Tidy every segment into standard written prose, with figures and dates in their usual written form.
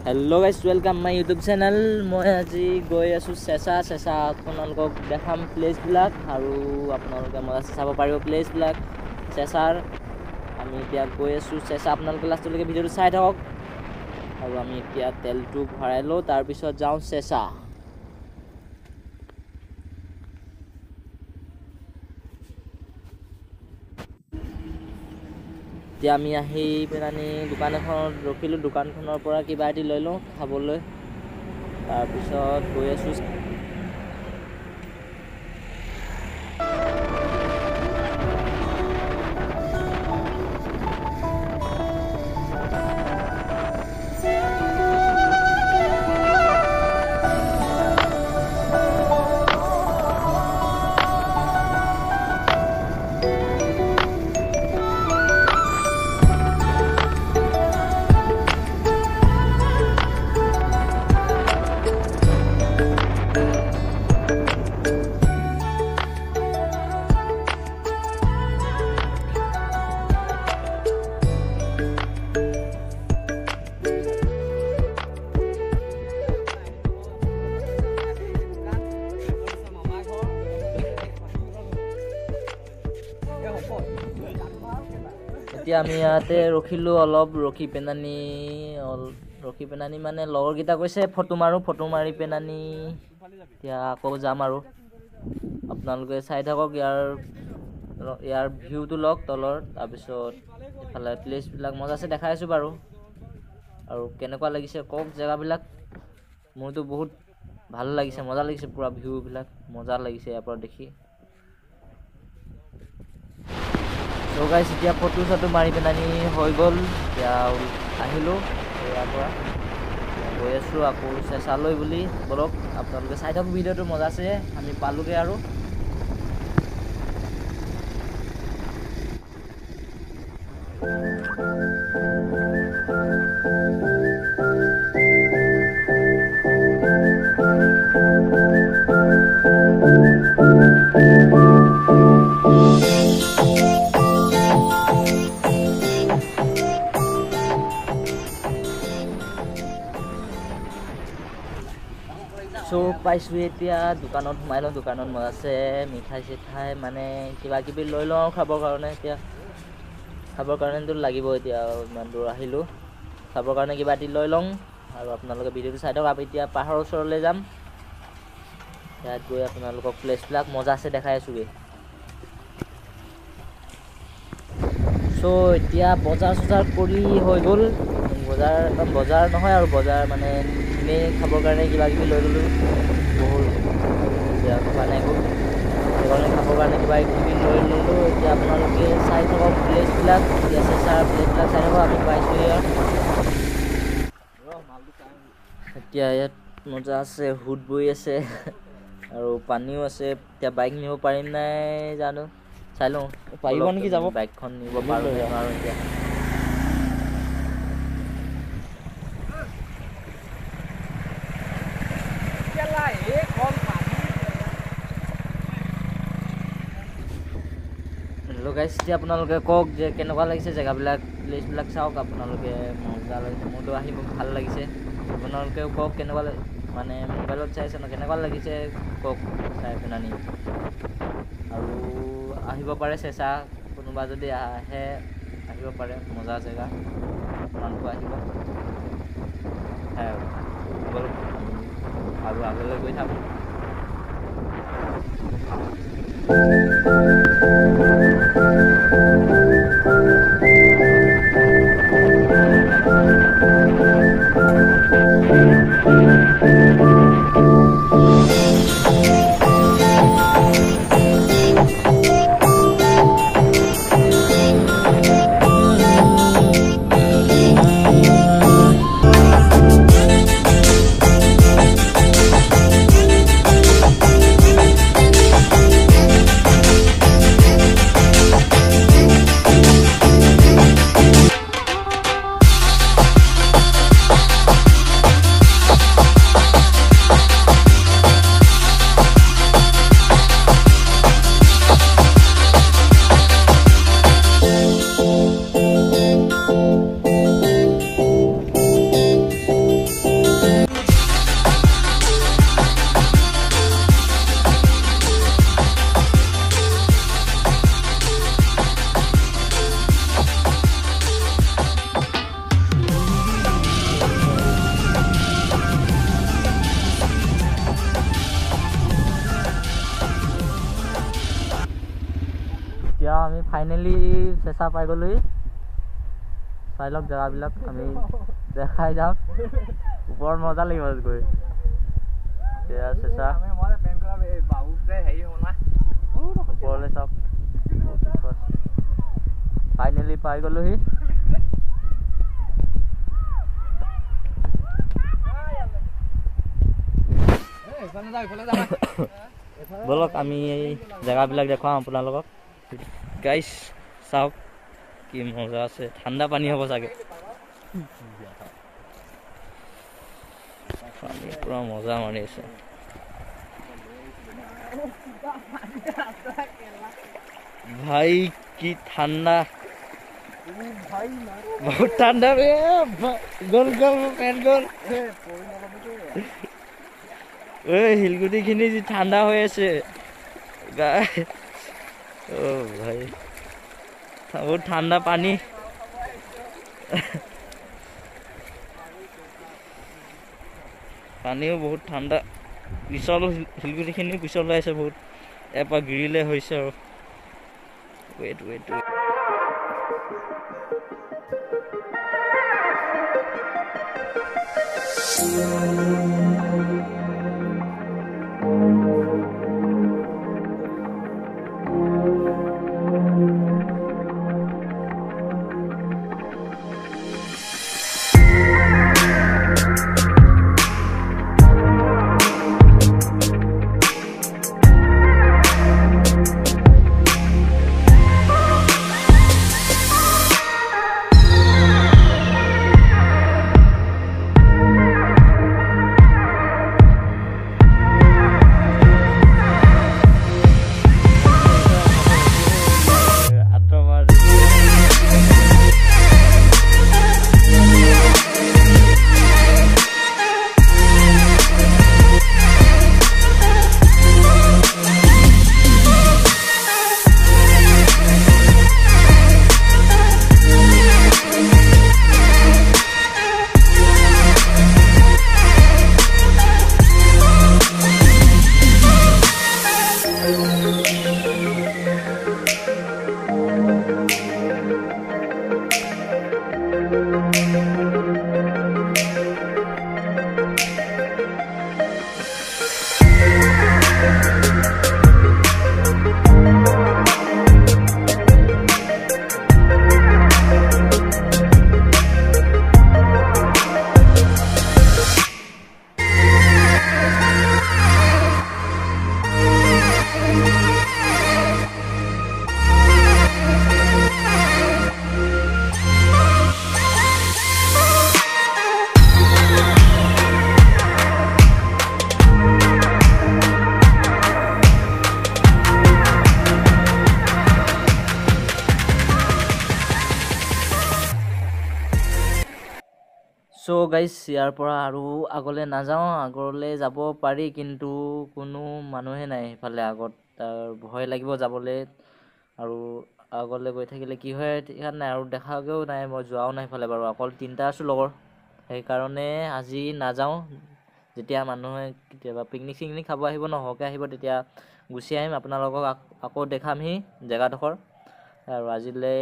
Hello guys, welcome my YouTube channel. মই আজি গৈ আছো চেঁচা আপোনালোকক দেখাম প্লেস বিলাক আৰু আপোনালোকে মজা চাব পাৰিব প্লেস বিলাক চেঁচাৰ। আমি এতিয়া গৈ আছো চেঁচা, আপোনালোকে লাষ্টলৈকে ভিডিওটো চাই থাকক আৰু আমি এতিয়া তেলটো ভৰাই লওঁ, তাৰ পিছত যাওঁ চেঁচা। এতিয়া আমি আহি পেলানি দোকান এখনত ৰখিলোঁ, দোকানখনৰ পৰা কিবা এটি লৈ লওঁ খাবলৈ, তাৰপিছত গৈ আছোঁ। এতিয়া আমি ইয়াতে ৰখিলোঁ অলপ, ৰখি পেনানি মানে লগৰকেইটা কৈছে ফটো মাৰি পেনানি এতিয়া আকৌ যাম আৰু আপোনালোকে চাই থাকক ইয়াৰ ভিউটো লওক তলৰ, তাৰপিছত এফালে প্লেচবিলাক মজা আছে দেখাই আছোঁ বাৰু। আৰু কেনেকুৱা লাগিছে কওক জেগাবিলাক, মোৰতো বহুত ভাল লাগিছে, মজা লাগিছে, পুৰা ভিউবিলাক মজা লাগিছে ইয়াৰ পৰা দেখি। তো গাইছ এতিয়া ফটো চটো মাৰি পেলানি হৈ গ'ল, এতিয়া আহিলোঁ ইয়াৰ পৰা গৈ আছোঁ আকৌ চেঁচালৈ বুলি। বলক আপোনালোকে চাই থাকক ভিডিঅ'টো, মজা আছে, আমি পালোগৈ আৰু। চ' পাইছোঁ এতিয়া দোকানত সোমাই লওঁ, দোকানত মজা আছে মিঠাই চিঠাই মানে কিবা কিবি লৈ লওঁ আৰু খাবৰ কাৰণে। এতিয়া খাবৰ কাৰণেতো লাগিব, এতিয়া ইমান দূৰ আহিলোঁ, খাবৰ কাৰণে কিবা এটি লৈ লওঁ আৰু আপোনালোকে ভিডিঅ'টো চাই থাকক। আমি এতিয়া পাহাৰৰ ওচৰলৈ যাম, ইয়াত গৈ আপোনালোকক প্লেচবিলাক মজা আছে দেখাই আছোঁগৈ। চ' এতিয়া বজাৰ চজাৰ কৰি হৈ গ'ল, বজাৰ নহয় আৰু বজাৰ মানে এনেই খাবৰ কাৰণে কিবা কিবি লৈ ল'লোঁ, বহুত এতিয়া খোৱা নাই একো, সেইকাৰণে খাবৰ কাৰণে কিবা কিবি লৈ ল'লোঁ। এতিয়া আপোনালোকে চাই থাকক প্লেচবিলাক, এতিয়া চেঁচাৰ প্লেচবিলাক চাই থাকক। আমি পাইছোঁ এতিয়া ইয়াত মজা আছে, হুড বৈ আছে আৰু পানীও আছে। এতিয়া বাইক নিব পাৰিম নাই জানো, চাই লওঁ, পাৰিব নেকি যাব, বাইকখন নিব পাৰোঁ নোৱাৰোঁ এতিয়া। গাইছ এতিয়া আপোনালোকে কওক যে কেনেকুৱা লাগিছে জেগাবিলাক, প্লেচবিলাক চাওক আপোনালোকে, মজা লাগিছে, মোৰতো আহি ভাল লাগিছে। আপোনালোকেও কওক কেনেকুৱা মানে মোবাইলত চাইছে ন, কেনেকুৱা লাগিছে কওক চাই পেলানি। আৰু আহিব পাৰে চেঁচা, কোনোবা যদি আহে আহিব পাৰে, মজা জেগা, আপোনালোকে আহিব আৰু আগলৈ গৈ থাকোঁ। ফাইনেলি চেঁচা পাই গ'লোহি চাই লওক জেগাবিলাক আমি দেখাই যাওক ওপৰত মজা লাগিব গৈ এয়া চেঁচা ওপৰলৈ চাওক ফাইনেলি পাই গ'লোহি বলক আমি এই জেগাবিলাক দেখুৱাম আপোনালোকক গাইছ চাওক কি মজা আছে ঠাণ্ডা পানী হ'ব চাগে পানী পুৰা মজা মাৰি আছে ভাই কি ঠাণ্ডা বহুত ঠাণ্ডা গ'ল গ'ল পেন গ'ল শিলগুটিখিনি যি ঠাণ্ডা হৈ আছে ভাই বহুত ঠাণ্ডা পানী পানীও বহুত ঠাণ্ডা পিছল শিলগুটিখিনি পিছল হৈ আছে বহুত এৰপৰা গিৰিলে হৈছে আৰু wait wait wait so guys ইয়াৰ পৰা আৰু আগলৈ নাযাওঁ আগলৈ যাব পাৰি কিন্তু কোনো মানুহে নাই ইফালে আগত তাৰ ভয় লাগিব যাবলৈ আৰু আগলৈ গৈ থাকিলে কি হয় ইয়াত নাই আৰু দেখাগেও নাই মই যোৱাও নাই ইফালে বাৰু অকল তিনিটা আছো লগৰ সেইকাৰণে আজি নাযাওঁ যেতিয়া মানুহে কেতিয়াবা পিকনিক চিকনিক খাব আহিব নহকে আহিব তেতিয়া গুচি আহিম আপোনালোকক আকৌ দেখামহি জেগাডোখৰ আৰু আজিলৈ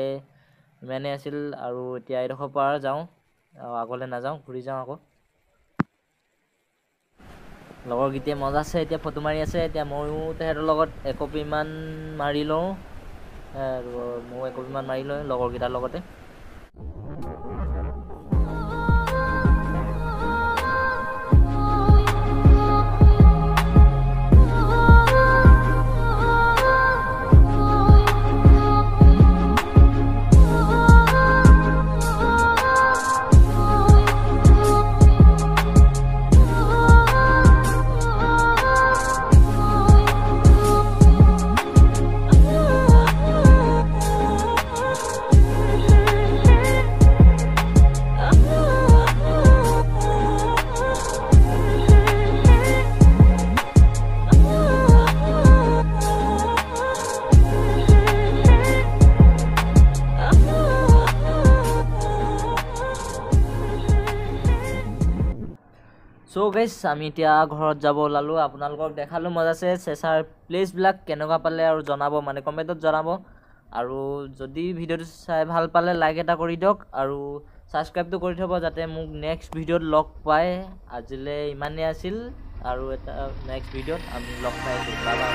ইমানেই আছিল আৰু এতিয়া এইডোখৰ পৰা যাওঁ আগলৈ নাযাওঁ ঘূৰি যাওঁ আকৌ লগৰকেইটাই মজা আছে এতিয়া ফটো মাৰি আছে এতিয়া ময়ো তেহেঁতৰ লগত একপিমান মাৰি লওঁ আৰু ময়ো একপিমান মাৰি লওঁ লগৰকেইটাৰ লগতে সো গাইস আমি এতিয়া ঘৰত যাব ওলালো আপোনালোকক দেখালো মজা আছে চেচাৰ প্লেসবিলাক কেনেকুৱা পালে আৰু জনাব মানে কমেন্টত জনাব আৰু যদি ভিডিঅ'টো চাই ভাল পালে লাইক এটা কৰি দিয়ক আৰু সাবস্ক্ৰাইবটো কৰি থব যাতে মোক নেক্সট ভিডিঅ'ত লগ পায় আজিলে ইমানেই আছিল আৰু এটা নেক্সট ভিডিঅ'ত আমি লগ পাইছো বাই বাই